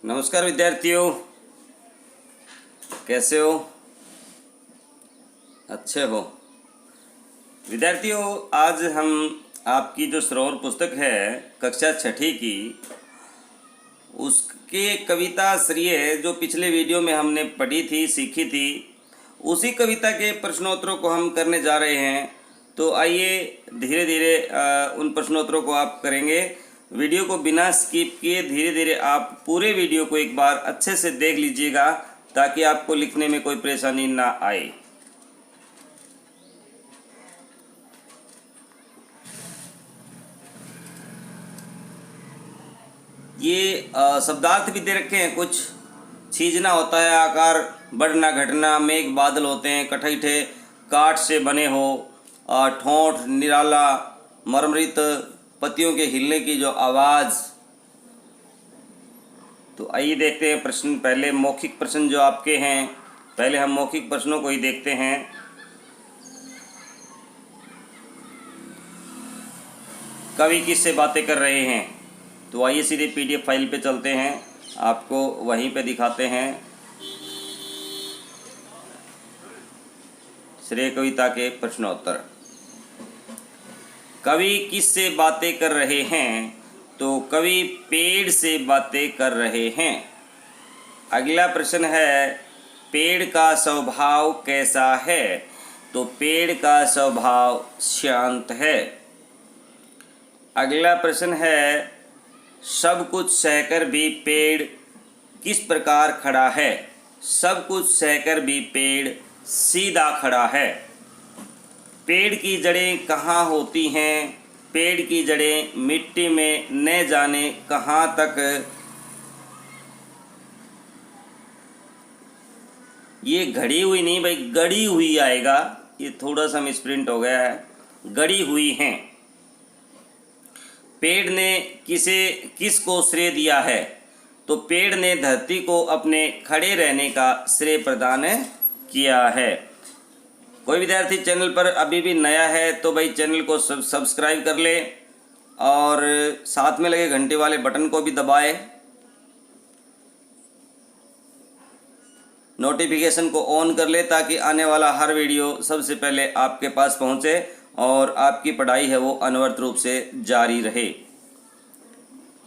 नमस्कार विद्यार्थियों, कैसे हो? अच्छे हो? विद्यार्थियों, आज हम आपकी जो श्रवण पुस्तक है कक्षा छठी की, उसके कविता श्रेय जो पिछले वीडियो में हमने पढ़ी थी, सीखी थी, उसी कविता के प्रश्नोत्तरों को हम करने जा रहे हैं। तो आइए धीरे धीरे उन प्रश्नोत्तरों को आप करेंगे। वीडियो को बिना स्किप किए धीरे धीरे आप पूरे वीडियो को एक बार अच्छे से देख लीजिएगा ताकि आपको लिखने में कोई परेशानी ना आए। ये शब्दार्थ भी दे रखे हैं। कुछ छीजना होता है, आकार बढ़ना घटना, मेघ बादल होते हैं, कठैठे काठ से बने हो, ठोंठ निराला, मरमरित पत्तियों के हिलने की जो आवाज़। तो आइए देखते हैं प्रश्न। पहले मौखिक प्रश्न जो आपके हैं, पहले हम मौखिक प्रश्नों को ही देखते हैं। कवि किससे बातें कर रहे हैं? तो आइए सीधे पीडीएफ फाइल पे चलते हैं, आपको वहीं पे दिखाते हैं श्रेय कविता के प्रश्नोत्तर। कवि किससे बातें कर रहे हैं? तो कवि पेड़ से बातें कर रहे हैं। अगला प्रश्न है, पेड़ का स्वभाव कैसा है? तो पेड़ का स्वभाव शांत है। अगला प्रश्न है, सब कुछ सहकर भी पेड़ किस प्रकार खड़ा है? सब कुछ सहकर भी पेड़ सीधा खड़ा है। पेड़ की जड़ें कहाँ होती हैं? पेड़ की जड़ें मिट्टी में न जाने कहाँ तक। ये घड़ी हुई नहीं भाई, गड़ी हुई आएगा। ये थोड़ा सा मिसप्रिंट हो गया है, गड़ी हुई हैं। पेड़ ने किसको श्रेय दिया है? तो पेड़ ने धरती को अपने खड़े रहने का श्रेय प्रदान किया है। कोई विद्यार्थी चैनल पर अभी भी नया है तो भाई चैनल को सब्सक्राइब कर ले और साथ में लगे घंटे वाले बटन को भी दबाए, नोटिफिकेशन को ऑन कर ले ताकि आने वाला हर वीडियो सबसे पहले आपके पास पहुंचे और आपकी पढ़ाई है वो अनवरत रूप से जारी रहे।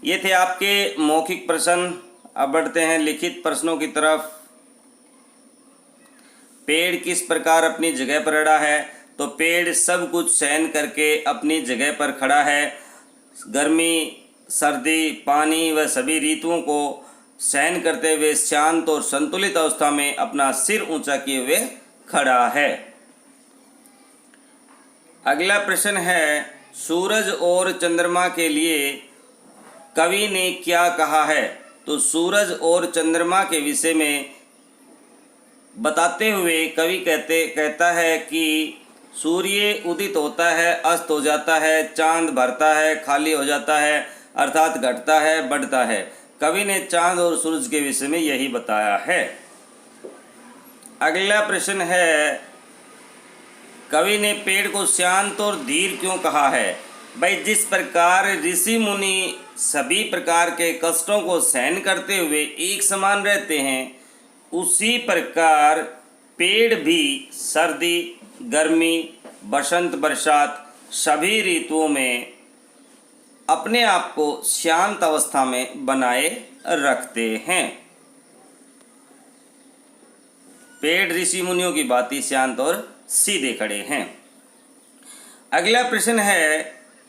ये थे आपके मौखिक प्रश्न। अब बढ़ते हैं लिखित प्रश्नों की तरफ। पेड़ किस प्रकार अपनी जगह पर अड़ा है? तो पेड़ सब कुछ सहन करके अपनी जगह पर खड़ा है। गर्मी, सर्दी, पानी व सभी ऋतुओं को सहन करते हुए शांत और संतुलित अवस्था में अपना सिर ऊंचा किए हुए खड़ा है। अगला प्रश्न है, सूरज और चंद्रमा के लिए कवि ने क्या कहा है? तो सूरज और चंद्रमा के विषय में बताते हुए कवि कहता है कि सूर्य उदित होता है, अस्त हो जाता है, चांद भरता है, खाली हो जाता है, अर्थात घटता है, बढ़ता है। कवि ने चांद और सूरज के विषय में यही बताया है। अगला प्रश्न है, कवि ने पेड़ को शांत और धीर क्यों कहा है? भाई जिस प्रकार ऋषि मुनि सभी प्रकार के कष्टों को सहन करते हुए एक समान रहते हैं, उसी प्रकार पेड़ भी सर्दी, गर्मी, बसंत, बरसात सभी ऋतुओं में अपने आप को शांत अवस्था में बनाए रखते हैं। पेड़ ऋषि मुनियों की भांति शांत और सीधे खड़े हैं। अगला प्रश्न है,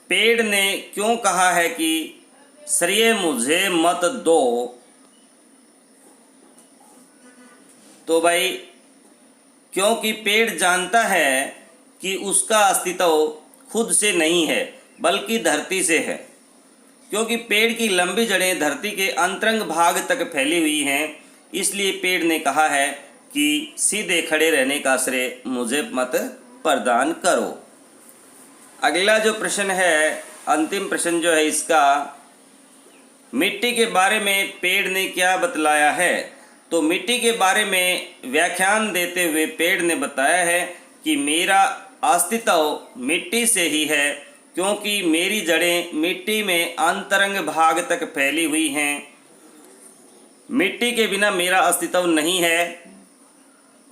पेड़ ने क्यों कहा है कि श्रेय मुझे मत दो? तो भाई क्योंकि पेड़ जानता है कि उसका अस्तित्व खुद से नहीं है बल्कि धरती से है। क्योंकि पेड़ की लंबी जड़ें धरती के अंतरंग भाग तक फैली हुई हैं, इसलिए पेड़ ने कहा है कि सीधे खड़े रहने का श्रेय मुझे मत प्रदान करो। अगला जो प्रश्न है, अंतिम प्रश्न जो है इसका, मिट्टी के बारे में पेड़ ने क्या बतलाया है? तो मिट्टी के बारे में व्याख्यान देते हुए पेड़ ने बताया है कि मेरा अस्तित्व मिट्टी से ही है, क्योंकि मेरी जड़ें मिट्टी में अंतरंग भाग तक फैली हुई हैं। मिट्टी के बिना मेरा अस्तित्व नहीं है।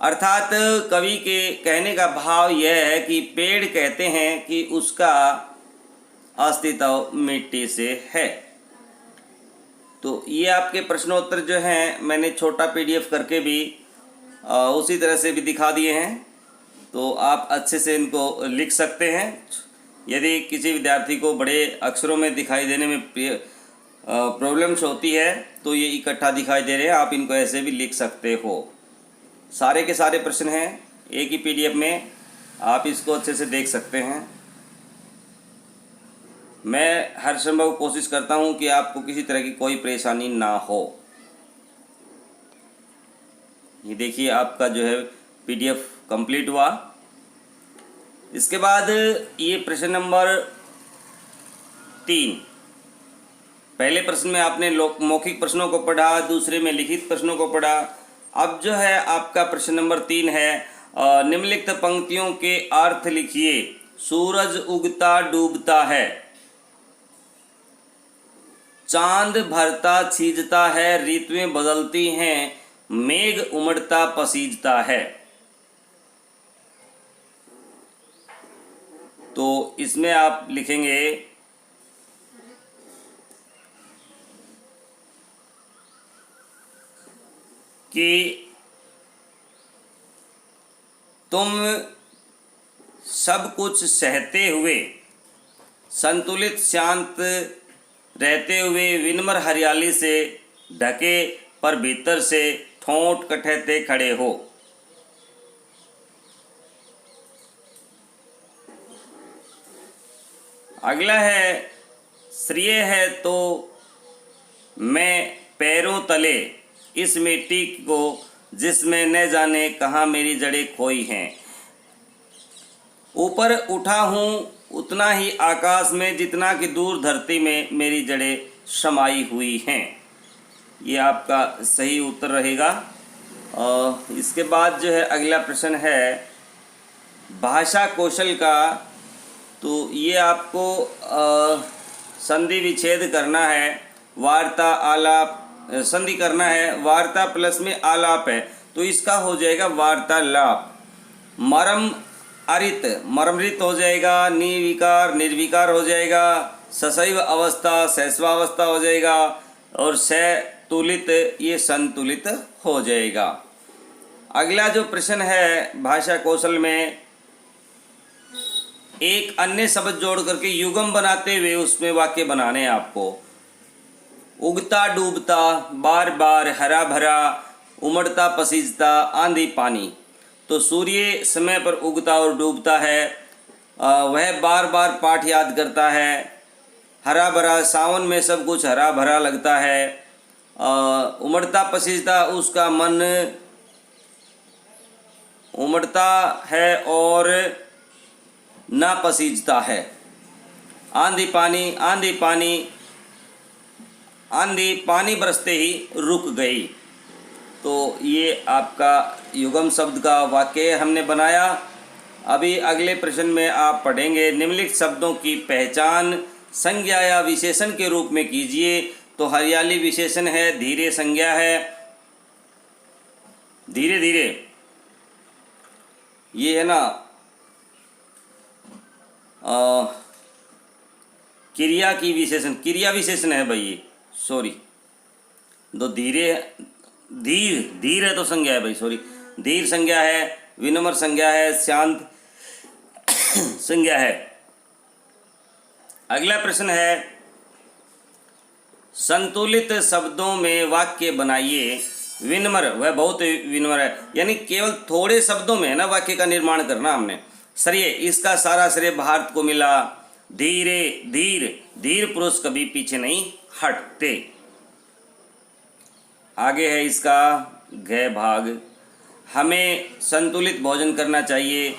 अर्थात कवि के कहने का भाव यह है कि पेड़ कहते हैं कि उसका अस्तित्व मिट्टी से है। तो ये आपके प्रश्नोत्तर जो हैं मैंने छोटा PDF करके भी उसी तरह से भी दिखा दिए हैं, तो आप अच्छे से इनको लिख सकते हैं। यदि किसी विद्यार्थी को बड़े अक्षरों में दिखाई देने में प्रॉब्लम्स होती है तो ये इकट्ठा दिखाई दे रहे हैं, आप इनको ऐसे भी लिख सकते हो। सारे के सारे प्रश्न हैं एक ही PDF में, आप इसको अच्छे से देख सकते हैं। मैं हर संभव कोशिश करता हूं कि आपको किसी तरह की कोई परेशानी ना हो। ये देखिए आपका जो है PDF कंप्लीट हुआ। इसके बाद ये प्रश्न नंबर 3, पहले प्रश्न में आपने मौखिक प्रश्नों को पढ़ा, दूसरे में लिखित प्रश्नों को पढ़ा। अब जो है आपका प्रश्न नंबर 3 है, निम्नलिखित पंक्तियों के अर्थ लिखिए। सूरज उगता डूबता है, चांद भरता छीजता है, ऋतुएं बदलती हैं, मेघ उमड़ता पसीजता है। तो इसमें आप लिखेंगे कि तुम सब कुछ सहते हुए, संतुलित शांत रहते हुए, विनम्र हरियाली से ढके पर भीतर से ठोंठ कटहते खड़े हो। अगला है, श्रेय है तो मैं पैरों तले इस मिट्टी को जिसमें न जाने कहाँ मेरी जड़ें खोई हैं। ऊपर उठा हूँ उतना ही आकाश में जितना कि दूर धरती में मेरी जड़ें समाई हुई हैं। ये आपका सही उत्तर रहेगा। और इसके बाद जो है अगला प्रश्न है भाषा कौशल का। तो ये आपको संधि विच्छेद करना है, वार्ता आलाप संधि करना है। वार्ता प्लस में आलाप है तो इसका हो जाएगा वार्तालाप। मरम अरित मरमरित हो जाएगा, निर्विकार निर्विकार हो जाएगा, सशैव अवस्था सहस्वावस्था हो जाएगा, और सतुलित ये संतुलित हो जाएगा। अगला जो प्रश्न है भाषा कौशल में, एक अन्य शब्द जोड़ करके युगम बनाते हुए उसमें वाक्य बनाने हैं आपको। उगता डूबता, बार बार, हरा भरा, उमड़ता पसीजता, आंधी पानी। तो सूर्य समय पर उगता और डूबता है, वह बार बार पाठ याद करता है। हरा भरा, सावन में सब कुछ हरा भरा लगता है। उमड़ता पसीजता, उसका मन उमड़ता है और ना पसीजता है। आंधी पानी, आंधी पानी, आंधी पानी बरसते ही रुक गई। तो ये आपका युगम शब्द का वाक्य हमने बनाया। अभी अगले प्रश्न में आप पढ़ेंगे निम्नलिखित शब्दों की पहचान संज्ञा या विशेषण के रूप में कीजिए। तो हरियाली विशेषण है, धीरे संज्ञा है, धीरे धीरे ये है ना क्रिया की विशेषण, क्रिया विशेषण है भाई ये, सॉरी। तो धीरे धीर धीर है तो संज्ञा है भाई, सॉरी। धीर संज्ञा है, विनम्र संज्ञा है, शांत संज्ञा है। अगला प्रश्न है संतुलित शब्दों में वाक्य बनाइए। विनम्र, वह बहुत विनम्र है, यानी केवल थोड़े शब्दों में है ना वाक्य का निर्माण करना हमने। श्रेय, इसका सारा श्रेय भारत को मिला। धीरे धीर, धीर पुरुष कभी पीछे नहीं हटते। आगे है इसका घ भाग, हमें संतुलित भोजन करना चाहिए,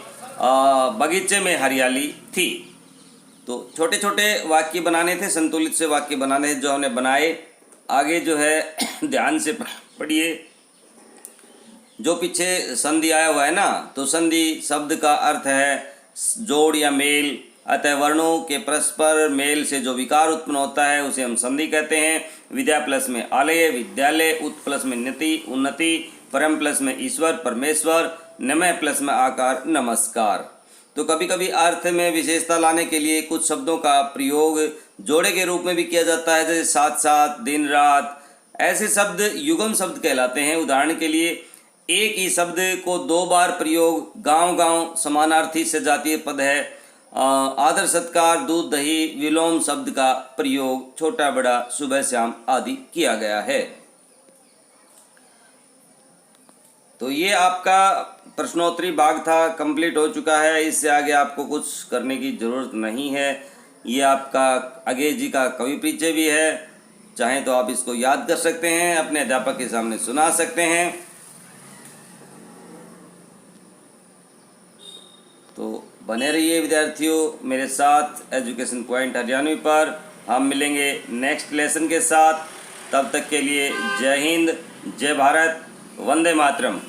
बगीचे में हरियाली थी। तो छोटे छोटे वाक्य बनाने थे, संतुलित से वाक्य बनाने थे जो हमने बनाए। आगे जो है ध्यान से पढ़िए। जो पीछे संधि आया हुआ है ना, तो संधि शब्द का अर्थ है जोड़ या मेल, अतः वर्णों के परस्पर मेल से जो विकार उत्पन्न होता है उसे हम संधि कहते हैं। विद्या प्लस में आलय विद्यालय, उत प्लस में नति उन्नति, परम प्लस में ईश्वर परमेश्वर, नमः प्लस में आकार नमस्कार। तो कभी कभी अर्थ में विशेषता लाने के लिए कुछ शब्दों का प्रयोग जोड़े के रूप में भी किया जाता है, जैसे साथ साथ, दिन रात। ऐसे शब्द युगम शब्द कहलाते हैं। उदाहरण के लिए एक ही शब्द को 2 बार प्रयोग, गांव गांव समानार्थी से जातीय पद है। आदर सत्कार, दूध दही, विलोम शब्द का प्रयोग छोटा बड़ा, सुबह शाम आदि किया गया है। तो ये आपका प्रश्नोत्तरी भाग था, कंप्लीट हो चुका है। इससे आगे आपको कुछ करने की ज़रूरत नहीं है। ये आपका अगे जी का कवि परिचय भी है, चाहें तो आप इसको याद कर सकते हैं, अपने अध्यापक के सामने सुना सकते हैं। तो बने रहिए विद्यार्थियों मेरे साथ एजुकेशन पॉइंट हरियाणवी पर। हम मिलेंगे नेक्स्ट लेसन के साथ। तब तक के लिए जय हिंद, जय भारत, वंदे मातरम।